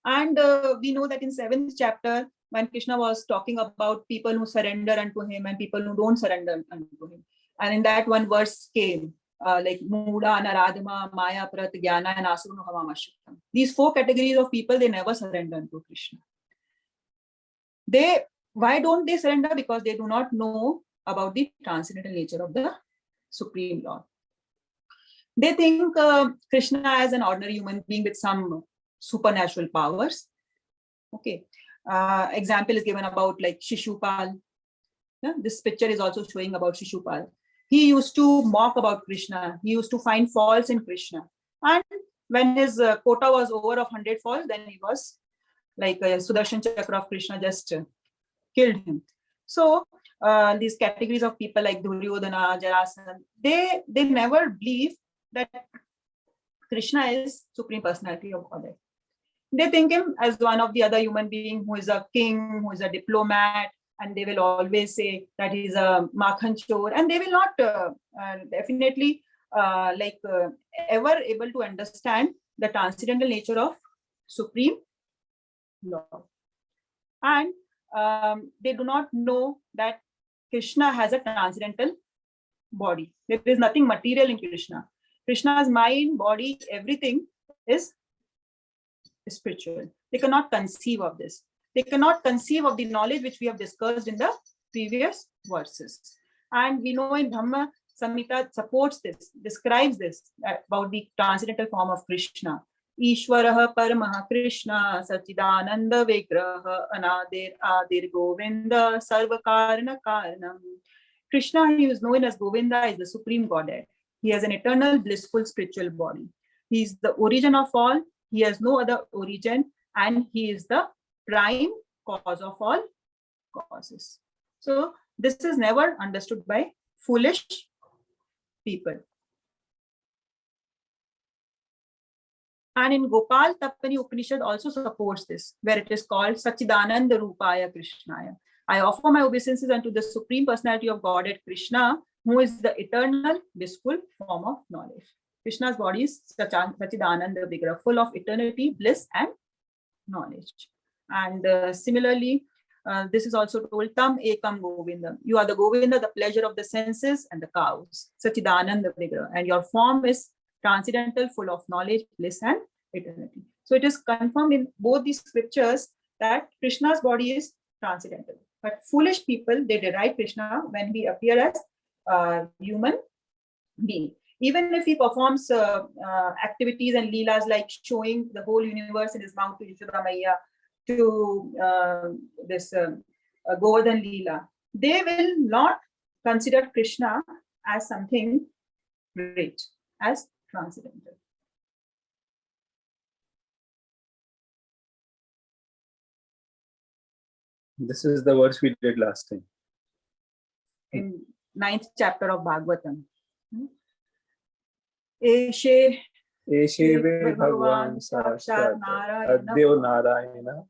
And we know that in 7th chapter, when Krishna was talking about people who surrender unto him and people who don't surrender unto him. And in that one verse came, like Muda, Naradama, Maya, Prat, Jnana, and Asuru Havamashiktam. These 4 categories of people, they never surrender unto Krishna. Why don't they surrender? Because they do not know about the transcendental nature of the Supreme Lord. They think Krishna as an ordinary human being with some supernatural powers. Okay. Example is given about like Shishupal. Yeah? This picture is also showing about Shishupal. He used to mock about Krishna. He used to find faults in Krishna. And when his quota was over of 100 faults, then he was like Sudarshan Chakra of Krishna just killed him. So these categories of people like Duryodhana, Jarasandha, they never believe that Krishna is Supreme Personality of Godhead. They think him as one of the other human being who is a king, who is a diplomat, and they will always say that he's a Makhan Chor, and they will not definitely ever able to understand the transcendental nature of Supreme Lord. And they do not know that Krishna has a transcendental body. There is nothing material in Krishna. Krishna's mind, body, everything is spiritual. They cannot conceive of this. They cannot conceive of the knowledge which we have discussed in the previous verses. And we know in Dhamma Samhita supports this, describes this about the transcendental form of Krishna. Ishwaraha Paramaha Krishna Sachidananda Vigraha Anadir Adir Govinda Sarvakarana Karanam. Krishna, he is known as Govinda, is the supreme Godhead. He has an eternal blissful spiritual body. He is the origin of all. He has no other origin, and he is the prime cause of all causes. So this is never understood by foolish people. And in Gopal Tapani Upanishad also supports this, where it is called Sachidananda Rupaya Krishnaya. I offer my obeisances unto the Supreme Personality of Godhead Krishna, who is the eternal blissful form of knowledge. Krishna's body is Sachidananda Vigraha, full of eternity, bliss, and knowledge. And similarly, this is also told, Tam Ekam Govindam. You are the Govinda, the pleasure of the senses and the cows. Sachidananda Vigraha. And your form is transcendental, full of knowledge, bliss, and eternity. So it is confirmed in both these scriptures that Krishna's body is transcendental. But foolish people, they deride Krishna when he appears as human being. Even if he performs activities and leelas like showing the whole universe in his mouth to Yashoda Maiya, to this Govardhan Leela, they will not consider Krishna as something great, as transcendental. This is the verse we did last time. In 9th chapter of Bhagavatam. Eshe Esheve Bhagwan Sakshat Adyo Narayana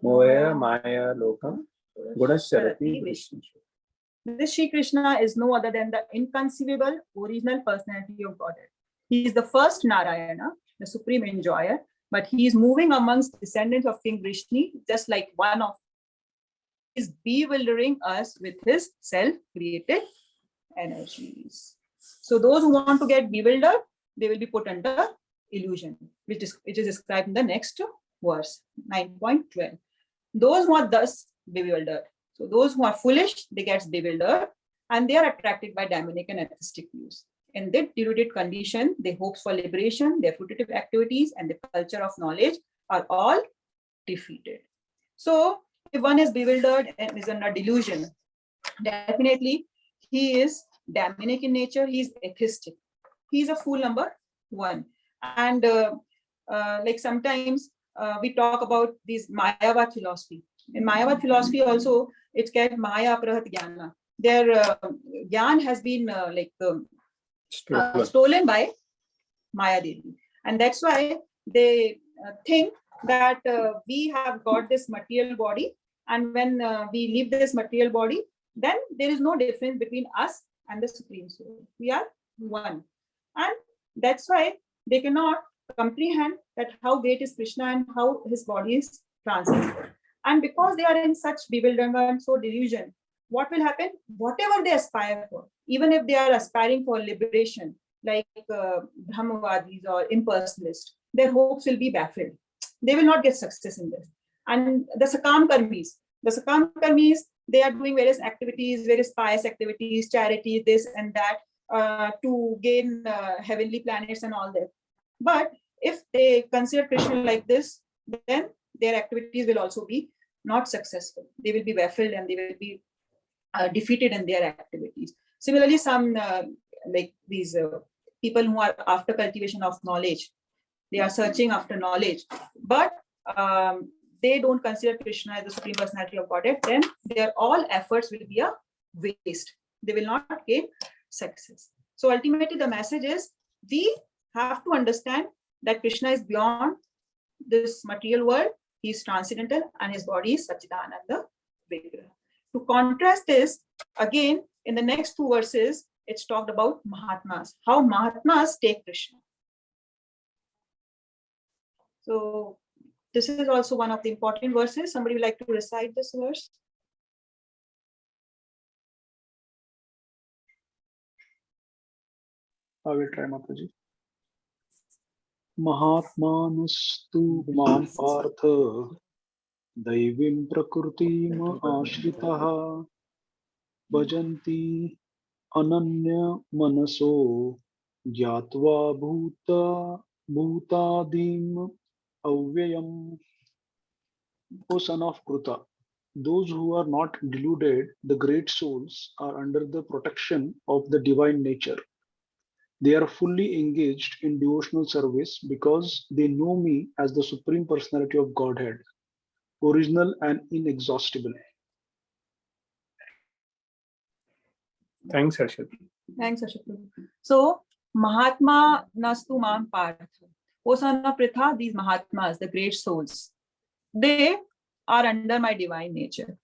Moya Maya Lokam Gunasharati Vishnu. This Shri Krishna is no other than the inconceivable original personality of Godhead. He is the first Narayana, the supreme enjoyer, but he is moving amongst descendants of King Vrishni, just like one of is bewildering us with his self-created energies. So those who want to get bewildered, they will be put under illusion, which is described in the next verse, 9.12. Those who are thus bewildered. So those who are foolish, they get bewildered, and they are attracted by demonic and atheistic views. In this deluded condition, their hopes for liberation, their fruitive activities, and the culture of knowledge are all defeated. So if one is bewildered and is under delusion, definitely he is demonic in nature, he is atheistic. He is a fool number one. And like sometimes we talk about this Mayavad philosophy. In Mayavad philosophy also, it's called Maya Prahat Jnana. Their Gyan has been stolen by Maya Devi. And that's why they think that we have got this material body, and when we leave this material body, then there is no difference between us and the Supreme Soul. We are one. And that's why they cannot comprehend that how great is Krishna and how his body is transcendental. And because they are in such bewilderment, so delusion, what will happen? Whatever they aspire for, even if they are aspiring for liberation, like Brahmavadis or impersonalists, their hopes will be baffled. They will not get success in this. And the Sakam Karmis, they are doing various activities, various pious activities, charity, this and that, to gain heavenly planets and all that. But if they consider Krishna like this, then their activities will also be not successful. They will be baffled and they will be defeated in their activities. Similarly, some like these people who are after cultivation of knowledge, they are searching after knowledge, but they don't consider Krishna as the Supreme Personality of Godhead, then their all efforts will be a waste. They will not gain success. So ultimately the message is, we have to understand that Krishna is beyond this material world. He is transcendental and his body is Satchidananda Vigraha. To contrast this, again, in the next two verses, it's talked about Mahatmas, how Mahatmas take Krishna. So this is also one of the important verses. Somebody would like to recite this verse? I will try, Mataji. Mahatmanastu mam partha daivim prakrutim ashritaha bhajanti ananya manaso jyatva bhutadim avyayam. O son of Kruta, those who are not deluded, the great souls, are under the protection of the divine nature. They are fully engaged in devotional service because they know me as the Supreme Personality of Godhead, original and inexhaustible. Thanks, Harshad. Thanks, Ashok. So, Mahatma Nastu Mam Partha. O son of Pritha, these Mahatmas, the great souls, they are under my divine nature.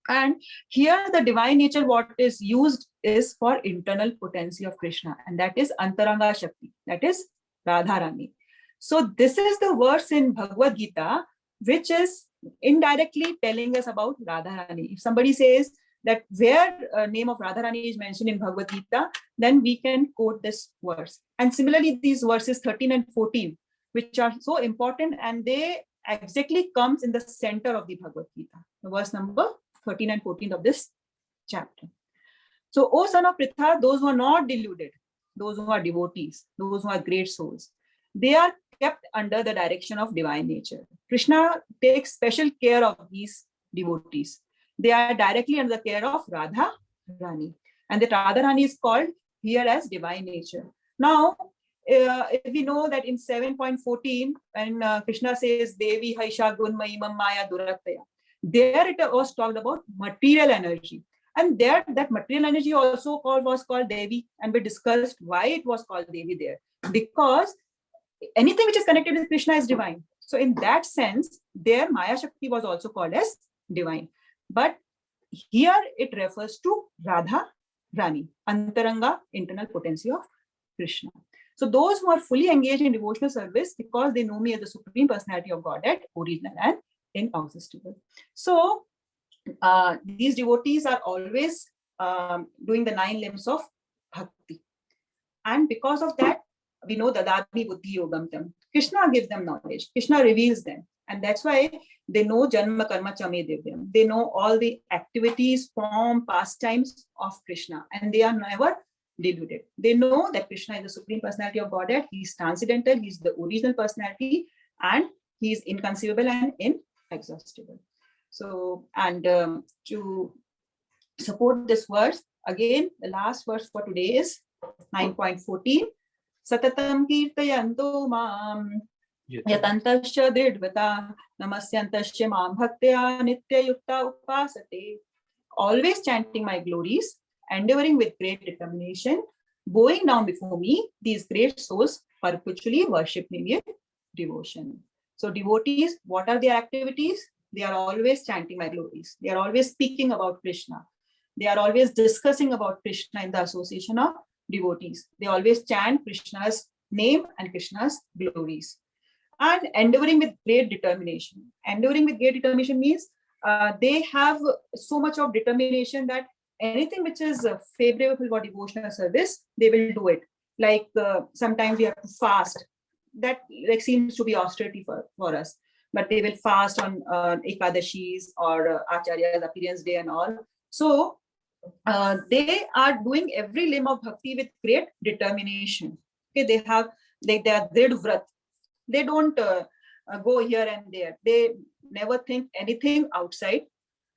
And here the divine nature, what is used is for internal potency of Krishna, and that is Antaranga Shakti, that is Radharani. So this is the verse in Bhagavad Gita, which is indirectly telling us about Radharani. If somebody says that where name of Radharani is mentioned in Bhagavad Gita, then we can quote this verse. And similarly, these verses 13 and 14, which are so important, and they exactly comes in the center of the Bhagavad Gita, the verse number 13 and 14 of this chapter. So, O son of Pritha, those who are not deluded, those who are devotees, those who are great souls, they are kept under the direction of divine nature. Krishna takes special care of these devotees. They are directly under the care of Radha Rani. And the Radha Rani is called here as divine nature. Now, if we know that in 7.14, when Krishna says, Devi Haisha Gunmaimam Maya Duraktaya, there it was talked about material energy. And there, that material energy also was called Devi. And we discussed why it was called Devi there. Because anything which is connected with Krishna is divine. So in that sense, there Maya Shakti was also called as divine. But here it refers to Radha Rani, Antaranga, internal potency of Krishna. So those who are fully engaged in devotional service, because they know me as the Supreme Personality of Godhead, original and inexhaustible. So these devotees are always doing the 9 limbs of bhakti. And because of that, we know Dadami Buddhi Yogam Tam. Krishna gives them knowledge. Krishna reveals them. And that's why they know Janma Karma Chame Divyam. They know all the activities, form, pastimes of Krishna. And they are never deluded. They know that Krishna is the Supreme Personality of Godhead. He is transcendental. He is the original personality. And he is inconceivable and inexhaustible. So, and to support this verse, again, the last verse for today is 9.14. Satatam kirtayanto mam yatantasya dridvata namasyantasya mam bhaktya nitya yukta upasate. Always chanting my glories, endeavoring with great determination, bowing down before me, these great souls perpetually worship me with devotion. So devotees, what are their activities? They are always chanting my glories. They are always speaking about Krishna. They are always discussing about Krishna in the association of devotees. They always chant Krishna's name and Krishna's glories. And endeavoring with great determination. Endeavoring with great determination means they have so much of determination that anything which is favorable for devotional service, they will do it. Like sometimes we have to fast. That like seems to be austerity for us. But they will fast on Ekadashis or Acharya's appearance day and all. So they are doing every limb of bhakti with great determination. Okay, they are Drid Vrat. They don't go here and there. They never think anything outside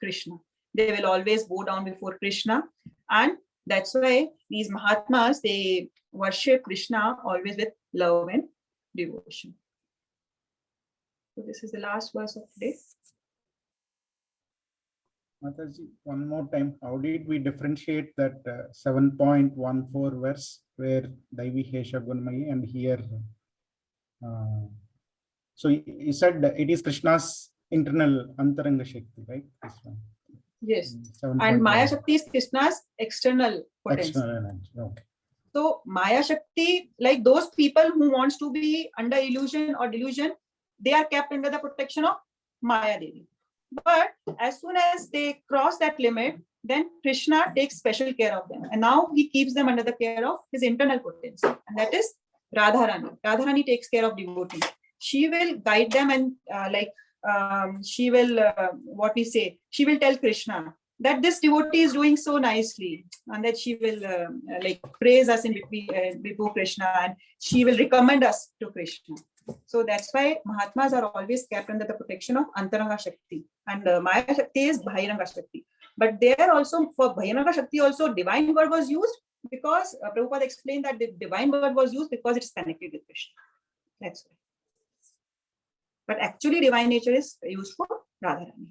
Krishna. They will always bow down before Krishna. And that's why these Mahatmas, they worship Krishna always with love and devotion. So this is the last verse of today. Mataji, one more time, how did we differentiate that 7.14 verse where Daivi Hesha Gunmayi and here? So you said that it is Krishna's internal Antaranga Shakti, right? This one. Yes. 7.1. And Maya Shakti is Krishna's external potency. External energy. Okay. So Maya Shakti, like those people who wants to be under illusion or delusion, they are kept under the protection of Maya Devi. But as soon as they cross that limit, then Krishna takes special care of them. And now he keeps them under the care of his internal potency. And that is Radharani. Radharani takes care of devotees. She will guide them and she will, she will tell Krishna that this devotee is doing so nicely, and that she will praise us in between before Krishna, and she will recommend us to Krishna. So that's why Mahatmas are always kept under the protection of Antaranga Shakti, and Maya Shakti is Bahiranga Shakti. But there also, for Bahiranga Shakti also, divine word was used because Prabhupada explained that the divine word was used because it's connected with Krishna. That's why. But actually divine nature is used for Radharani.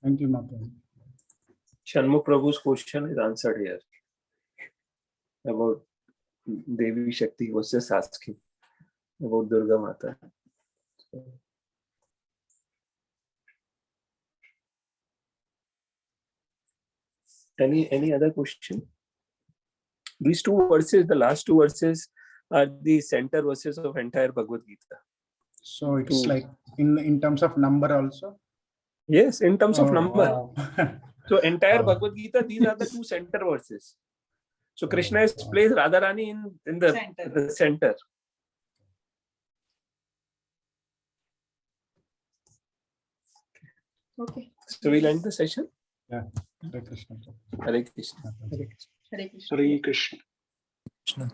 Thank you, Mataji. Shanmukh Prabhu's question is answered here about Devi Shakti. He was just asking about Durga Mata. Any other question? These two verses, the last two verses, are the center verses of entire Bhagavad Gita. So it's like in terms of number also? Yes, in terms of Oh, number. wow. So entire Wow. Bhagavad Gita, these are the two center verses. So Krishna has placed Radharani in the center. Okay. So we'll end the session. Yeah. Hare Krishna. Hare Krishna. Mataji. Hare Krishna. Hare Krishna. Krishna.